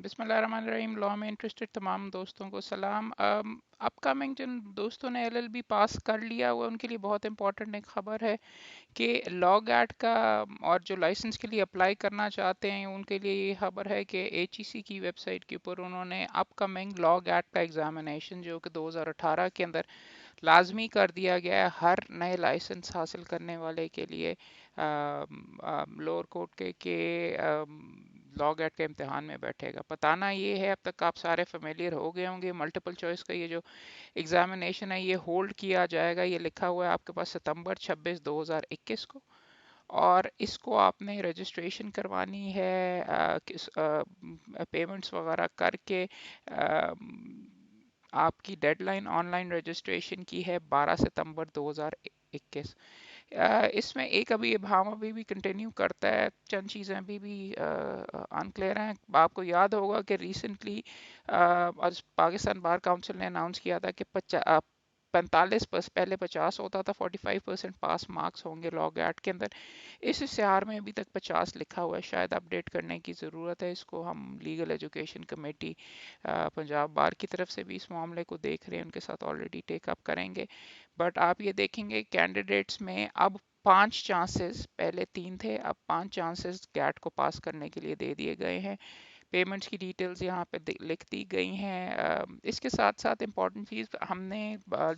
बिस्मिल्लाहिर्रहमानिर्रहीम। लॉ में इंटरेस्टेड तमाम दोस्तों को सलाम। अपकमिंग जिन दोस्तों ने एलएलबी पास कर लिया हुआ उनके लिए बहुत इंपॉर्टेंट एक खबर है कि लॉ गैट का और जो लाइसेंस के लिए अप्लाई करना चाहते हैं उनके लिए ये खबर है कि एचईसी की वेबसाइट के ऊपर उन्होंने अपकमिंग लॉ गैट का एग्जामिनेशन जो कि 2018 के अंदर लाजमी कर दिया गया है हर नए लाइसेंस हासिल करने वाले के लिए लोअर कोर्ट के लॉ गेट के इम्तिहान में बैठेगा। बताना ये है, अब तक आप सारे फेमिलियर हो गए होंगे, मल्टीपल चॉइस का ये जो एग्जामिनेशन है ये होल्ड किया जाएगा। ये लिखा हुआ है आपके पास सितंबर 26 2021 को, और इसको आपने रजिस्ट्रेशन करवानी है किस पेमेंट्स वगैरह करके। आपकी डेडलाइन ऑनलाइन रजिस्ट्रेशन की है 12 सितंबर 2021। इसमें एक अभी इबाम अभी भी कंटिन्यू करता है, चंद चीज़ें अभी भी अनक्लियर हैं। आपको याद होगा कि रिसेंटली आज पाकिस्तान बार काउंसिल ने अनाउंस किया था कि 45 पहले 50 होता था, 45% पास मार्क्स होंगे लॉ गैट के अंदर। इस इश्तिहार में अभी तक 50 लिखा हुआ है, शायद अपडेट करने की ज़रूरत है। इसको हम लीगल एजुकेशन कमेटी पंजाब बार की तरफ से भी इस मामले को देख रहे हैं, उनके साथ ऑलरेडी टेकअप करेंगे। बट आप ये देखेंगे कैंडिडेट्स में अब 5 चांसेस, पहले 3 थे, अब 5 चांसेस गैट को पास करने के लिए दे दिए गए हैं। पेमेंट्स की डिटेल्स यहाँ पे लिख दी गई हैं। इसके साथ साथ इम्पॉर्टेंट चीज़ हमने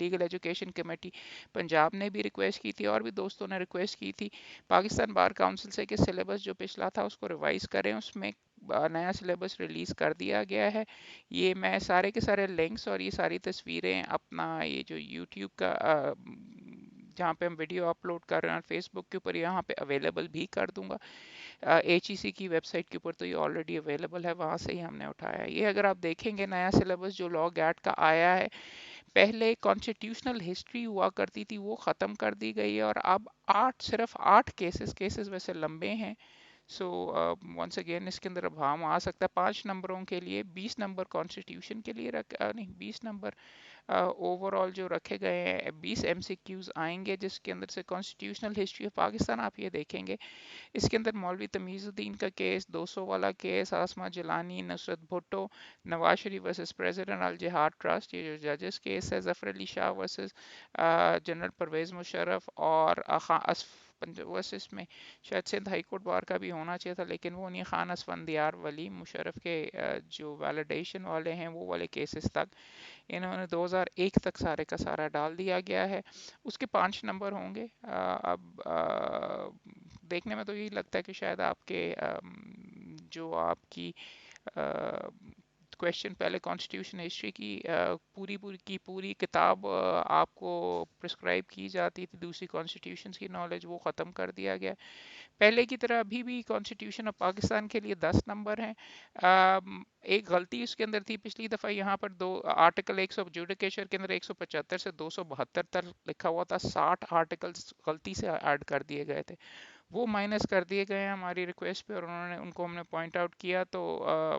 लीगल एजुकेशन कमेटी पंजाब ने भी रिक्वेस्ट की थी और भी दोस्तों ने रिक्वेस्ट की थी पाकिस्तान बार काउंसिल से कि सिलेबस जो पिछला था उसको रिवाइज करें। उसमें नया सिलेबस रिलीज़ कर दिया गया है। ये मैं सारे के सारे लिंक्स और ये सारी तस्वीरें अपना ये जो यूट्यूब का जहाँ पे हम वीडियो अपलोड कर रहे हैं फेसबुक के ऊपर यहाँ पे अवेलेबल भी कर दूंगा। एचईसी की वेबसाइट के ऊपर तो ये ऑलरेडी अवेलेबल है, वहाँ से ही हमने उठाया है। ये अगर आप देखेंगे नया सिलेबस जो लॉ गैट का आया है, पहले कॉन्स्टिट्यूशनल हिस्ट्री हुआ करती थी वो ख़त्म कर दी गई है, और अब सिर्फ 8 केसेस केसेस वैसे लंबे हैं। सो वंस अगेन इसके अंदर अब हम आ सकता है 5 नंबरों के लिए, 20 नंबर कॉन्स्टिट्यूशन के लिए नहीं 20 नंबर ओवरऑल जो रखे गए हैं। 20 एमसीक्यूज आएंगे जिसके अंदर से कॉन्स्टिट्यूशनल हिस्ट्री ऑफ पाकिस्तान आप ये देखेंगे। इसके अंदर मौलवी तमीज़ुद्दीन का केस, 200 वाला केस, आसमा जिलानी, नुसरत भुट्टो, नवाज शरीफ वर्सेस प्रेसिडेंट अल जिहाद ट्रस्ट, ये जो जजेस केस है, जफर अली शाह वर्सेस जनरल परवेज मुशर्रफ, और वर्सेस में शायद सिंध हाई कोर्ट बार का भी होना चाहिए था लेकिन वो नहीं, खान असफंदियार वली मुशर्रफ के जो वैलिडेशन वाले हैं वो वाले केसेस तक इन्होंने 2001 तक सारे का सारा डाल दिया गया है। उसके 5 नंबर होंगे। अब देखने में तो यही लगता है कि शायद आपके जो आपकी क्वेश्चन पहले कॉन्स्टिट्यूशन हिस्ट्री की पूरी पूरी की पूरी किताब आपको प्रिस्क्राइब की जाती थी, दूसरी कॉन्स्टिट्यूशन की नॉलेज वो ख़त्म कर दिया गया। पहले की तरह अभी भी कॉन्स्टिट्यूशन ऑफ पाकिस्तान के लिए 10 नंबर हैं। एक गलती उसके अंदर थी पिछली दफ़ा, यहाँ पर दो आर्टिकल 100 जुडिकेचर के अंदर 175 से 272 तक लिखा हुआ था, 60 आर्टिकल्स गलती से ऐड कर दिए गए थे, वो माइनस कर दिए गए हैं हमारी रिक्वेस्ट पे, और उन्होंने उनको हमने पॉइंट आउट किया। तो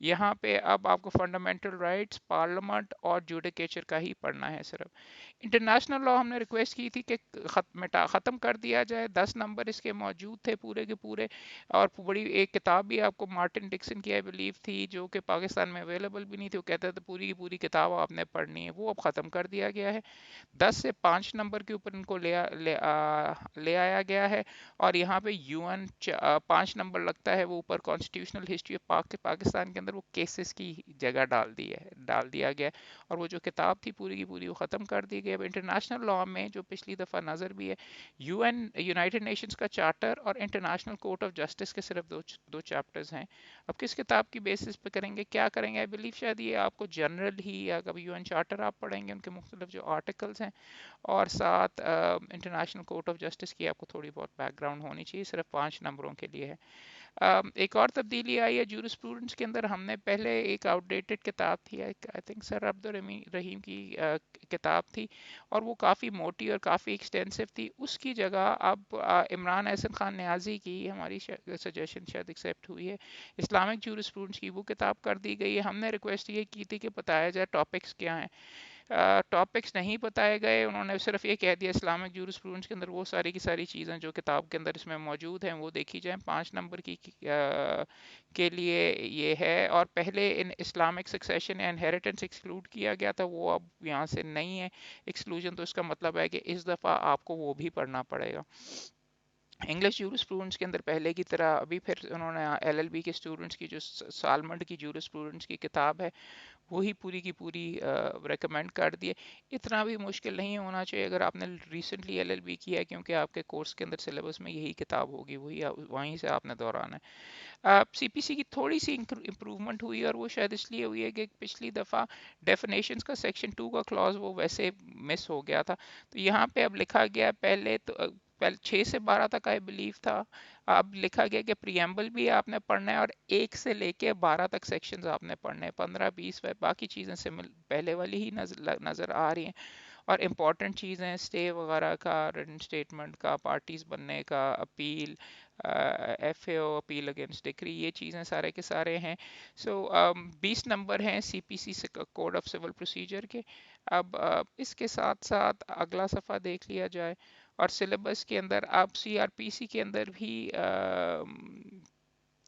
यहाँ पे अब आपको फंडामेंटल राइट्स, पार्लियामेंट और जुडिकेचर का ही पढ़ना है सिर्फ। इंटरनेशनल लॉ हमने रिक्वेस्ट की थी कि ख़त्म कर दिया जाए। 10 नंबर इसके मौजूद थे पूरे के पूरे, और बड़ी एक किताब भी आपको मार्टिन डिक्सन की आई बिलीव थी जो कि पाकिस्तान में अवेलेबल भी नहीं थी, वो कहते थे पूरी की पूरी किताब आपने पढ़नी है, वो अब ख़त्म कर दिया गया है। 10 से 5 नंबर के ऊपर इनको ले आया गया है। और यहाँ पे यूएन 5 नंबर लगता है, वो ऊपर कॉन्स्टिट्यूशनल हिस्ट्री ऑफ पाकिस्तान के अंदर वो केसेस की जगह डाल दिया गया है। और वो जो किताब थी पूरी की पूरी वो ख़त्म कर दी गई। अब इंटरनेशनल लॉ में जो पिछली दफ़ा नज़र भी है, यूनाइटेड नेशंस का चार्टर और इंटरनेशनल कोर्ट ऑफ जस्टिस के सिर्फ दो चैप्टर्स हैं। अब किस किताब की बेसिस पे करेंगे, क्या करेंगे, आई बिलीव शायद ये आपको जनरल ही, या कभी यूएन चार्टर आप पढ़ेंगे उनके मुख्तलिफ जो आर्टिकल्स हैं, और साथ इंटरनेशनल कोर्ट ऑफ जस्टिस की आपको थोड़ी बहुत बैकग्राउंड होनी चाहिए, सिर्फ 5 नंबरों के लिए है। एक और तब्दीली आई है जूरिस्प्रूडेंस के अंदर। हमने पहले एक आउटडेटेड किताब थी, आई थिंक सर अब्दुल रहीम की किताब थी, और वो काफ़ी मोटी और काफ़ी एक्सटेंसिव थी। उसकी जगह अब इमरान एहसन खान न्याजी की, हमारी सजेशन शायद एक्सेप्ट हुई है, इस्लामिक जूरिस्प्रूडेंस की वो किताब कर दी गई है। हमने रिक्वेस्ट ये की थी कि बताया जाए टॉपिक्स क्या हैं। टॉपिक्स नहीं बताए गए, उन्होंने सिर्फ ये कह दिया इस्लामिक जूरिस्प्रूडेंस के अंदर वो सारी की सारी चीज़ें जो किताब के अंदर इसमें मौजूद हैं वो देखी जाएं। 5 नंबर के लिए ये है। और पहले इन इस्लामिक सक्सेशन या इनहेरिटेंस एक्सक्लूड किया गया था, वो अब यहाँ से नहीं है एक्सक्लूजन, तो इसका मतलब है कि इस दफ़ा आपको वो भी पढ़ना पड़ेगा। इंग्लिश जूरिस्प्रूडेंस के अंदर पहले की तरह अभी फिर उन्होंने एलएलबी के स्टूडेंट्स की जो सालमंड की जूरिस्प्रूडेंस की किताब है वही पूरी की पूरी रेकमेंड कर दिए। इतना भी मुश्किल नहीं होना चाहिए अगर आपने रिसेंटली एलएलबी किया है, क्योंकि आपके कोर्स के अंदर सिलेबस में यही किताब होगी, वही वहीं से आपने दोहराना है। सीपीसी की थोड़ी सी इम्प्रूवमेंट हुई, और वो शायद इसलिए हुई है कि पिछली दफ़ा डेफिनेशंस का सेक्शन 2 का क्लॉज वो वैसे मिस हो गया था, तो यहाँ पे अब लिखा गया है, पहले तो पहले 6 से 12 तक आई बिलीव था, अब लिखा गया कि प्रियम्बल भी आपने पढ़ना है और 1 से लेके 12 तक सेक्शंस आपने पढ़ने हैं। 15 20 बाकी चीज़ें सिमिल पहले वाली ही नज़र आ रही हैं। और इम्पॉर्टेंट चीज़ें स्टे वगैरह का, रिटन स्टेटमेंट का, पार्टीज बनने का, appeal, FAO, appeal against decree, ये चीज़ें सारे के सारे हैं। सो 20 नंबर हैं सीपीसी से कोड ऑफ सिविल प्रोसीजर के। अब इसके साथ साथ अगला सफ़ा देख लिया जाए। और सिलेबस के अंदर अब सीआरपीसी के अंदर भी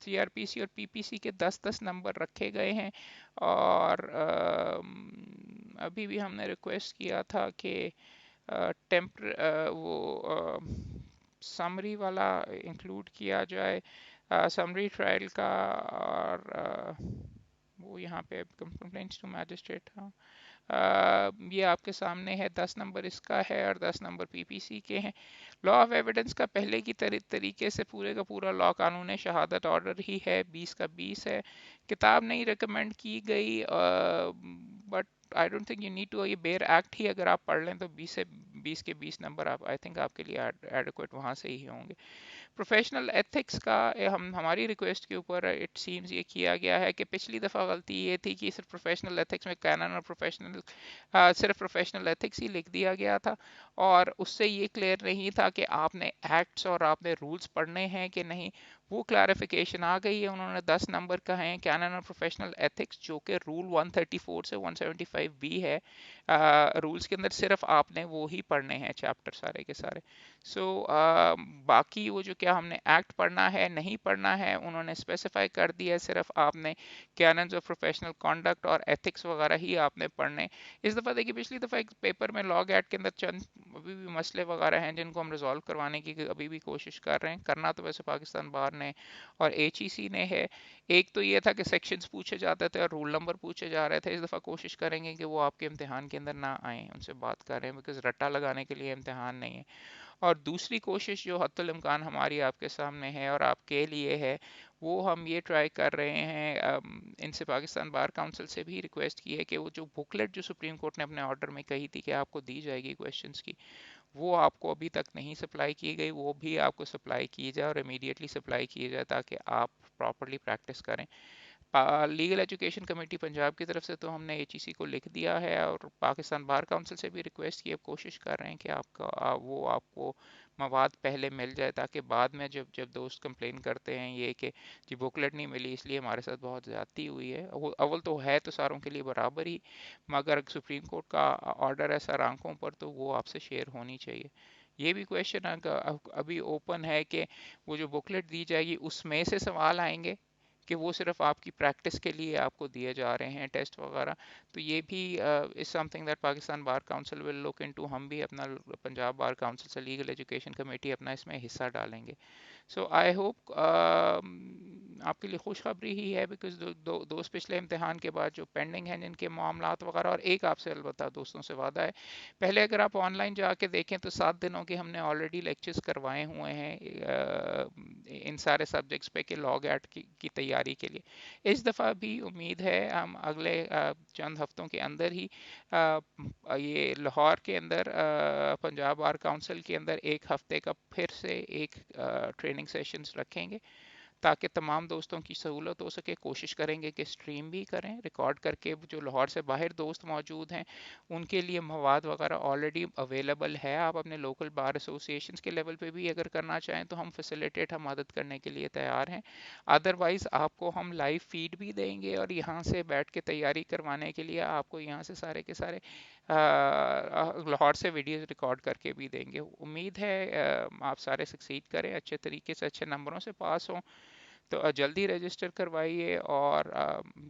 सीआरपीसी और पीपीसी के 10 10 नंबर रखे गए हैं। और अभी भी हमने रिक्वेस्ट किया था कि वो समरी वाला इंक्लूड किया जाए, समरी ट्रायल का। और वो यहाँ पे कंप्लेंट्स टू मैजिस्ट्रेट था। ये आपके सामने है, 10 नंबर इसका है और 10 नंबर पीपीसी के हैं। लॉ ऑफ एविडेंस का पहले की तरीके से पूरे का पूरा लॉ कानून शहादत ऑर्डर ही है, 20 का 20 है। किताब नहीं रिकमेंड की गई, but I don't think you need to, ये बेयर एक्ट ही अगर आप पढ़ लें तो 20 के 20 नंबर आप आई थिंक आपके लिए एडिक्वेट वहाँ से ही होंगे। प्रोफेशनल एथिक्स का हम हमारी रिक्वेस्ट के ऊपर इट सीम्स ये किया गया है कि पिछली दफ़ा गलती ये थी कि सिर्फ प्रोफेशनल एथिक्स में कैनन और सिर्फ प्रोफेशनल एथिक्स ही लिख दिया गया था, और उससे ये क्लियर नहीं था कि आपने एक्ट्स और आपने रूल्स पढ़ने हैं कि नहीं। वो क्लैरिफिकेशन आ गई है, उन्होंने 10 नंबर का है कैनन और प्रोफेशनल एथिक्स, जो कि रूल 134 से 175 भी है। रूल्स के अंदर सिर्फ आपने वो ही पढ़ने हैं चैप्टर सारे के सारे। सो बाकी वो जो क्या हमने एक्ट पढ़ना है नहीं पढ़ना है उन्होंने स्पेसिफाई कर दिया है, सिर्फ आपने कैनन्स ऑफ प्रोफेशनल कॉन्डक्ट और एथिक्स वगैरह ही आपने पढ़ने। इस दफ़ा देखिए पिछली दफ़ा एक पेपर में लॉग एक्ट के अंदर चंद अभी भी मसले वगैरह हैं जिनको हम रिजॉल्व करवाने की अभी भी कोशिश कर रहे हैं। करना तो वैसे पाकिस्तान बार ने और एचईसी ने है। एक तो ये था कि सेक्शंस पूछे जाते थे और रोल नंबर पूछे जा रहे थे, इस दफ़ा कोशिश करेंगे कि वो आपके इम्तिहान के अंदर ना आए, उनसे बात कर रहे हैं बिकॉज रट्टा लगाने के लिए इम्तिहान नहीं है। और दूसरी कोशिश जो हत्तुल इम्कान हमारी आपके सामने है और आपके लिए है, वो हम ये ट्राई कर रहे हैं, इनसे पाकिस्तान बार काउंसिल से भी रिक्वेस्ट की है कि वो जो बुकलेट जो सुप्रीम कोर्ट ने अपने ऑर्डर में कही थी कि आपको दी जाएगी क्वेश्चंस की, वो आपको अभी तक नहीं सप्लाई की गई, वो भी आपको सप्लाई की जाए और इमीडिएटली सप्लाई की जाए ताकि आप प्रॉपरली प्रैक्टिस करें। लीगल एजुकेशन कमेटी पंजाब की तरफ से तो हमने एचईसी को लिख दिया है और पाकिस्तान बार काउंसिल से भी रिक्वेस्ट की, अब कोशिश कर रहे हैं कि वो आपको मवाद पहले मिल जाए ताकि बाद में जब जब दोस्त कंप्लेन करते हैं ये कि जी बुकलेट नहीं मिली इसलिए हमारे साथ बहुत ज़्यादती हुई है, वो अव्वल तो है तो सारों के लिए बराबर ही, मगर सुप्रीम कोर्ट का ऑर्डर है सर आंखों पर तो वो आपसे शेयर होनी चाहिए। ये भी क्वेश्चन अभी ओपन है कि वो जो बुकलेट दी जाएगी उसमें से सवाल आएंगे कि वो सिर्फ आपकी प्रैक्टिस के लिए आपको दिए जा रहे हैं टेस्ट वगैरह। तो ये भी is something that Pakistan bar council will look into, हम भी अपना पंजाब बार काउंसिल से लीगल एजुकेशन कमेटी अपना इसमें हिस्सा डालेंगे। सो आई होप आपके लिए खुशखबरी ही है बिकॉज दोस्त पिछले इम्तिहान के बाद जो पेंडिंग हैं जिनके मामलात वगैरह, और एक आपसे अलबत्ता दोस्तों से वादा है, पहले अगर आप ऑनलाइन जाके देखें तो 7 दिनों के हमने ऑलरेडी लेक्चर्स करवाए हुए हैं इन सारे सब्जेक्ट्स पे कि लॉग एट की तैयारी के लिए। इस दफ़ा भी उम्मीद है हम अगले चंद हफ्तों के अंदर ही ये लाहौर के अंदर पंजाब बार काउंसिल के अंदर 1 हफ्ते का फिर से एक ट्रेनिंग सेशंस रखेंगे ताकि तमाम दोस्तों की सहूलत हो सके। कोशिश करेंगे कि स्ट्रीम भी करें रिकॉर्ड करके, जो लाहौर से बाहर दोस्त मौजूद हैं उनके लिए मवाद वगैरह ऑलरेडी अवेलेबल है। आप अपने लोकल बार एसोसिएशंस के लेवल पे भी अगर करना चाहें तो हम फैसिलिटेट, हम मदद करने के लिए तैयार हैं। अदरवाइज़ आपको हम लाइव फीड भी देंगे और यहाँ से बैठ के तैयारी करवाने के लिए आपको यहाँ से सारे के सारे लाहौर से वीडियोस रिकॉर्ड करके भी देंगे। उम्मीद है आप सारे सक्सीड करें, अच्छे तरीके से अच्छे नंबरों से पास हों। तो जल्दी रजिस्टर करवाइए और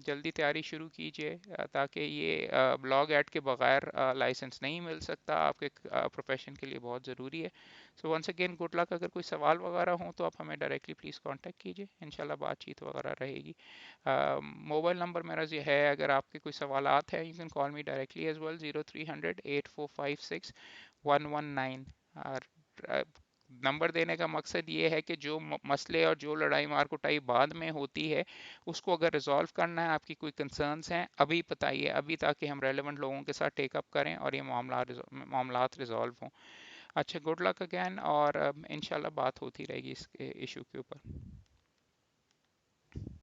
जल्दी तैयारी शुरू कीजिए, ताकि ये ब्लॉग ऐड के बगैर लाइसेंस नहीं मिल सकता, आपके प्रोफेशन के लिए बहुत ज़रूरी है। So once again good luck. अगर कोई सवाल वगैरह हो तो आप हमें डायरेक्टली प्लीज़ कांटेक्ट कीजिए, इंशाल्लाह बातचीत वगैरह रहेगी। मोबाइल नंबर मेरा ये है, अगर आपके कोई सवालात हैं you can call me directly as well, 0300 8456 119। और नंबर देने का मकसद ये है कि जो मसले और जो लड़ाई मार कुटाई बाद में होती है उसको अगर रिजॉल्व करना है, आपकी कोई कंसर्न्स हैं अभी बताइए अभी, ताकि हम रेलेवेंट लोगों के साथ टेकअप करें और ये मामलात रिजॉल्व हों। अच्छा, गुड लक अगैन, और इंशाल्लाह बात होती रहेगी इस इशू के ऊपर।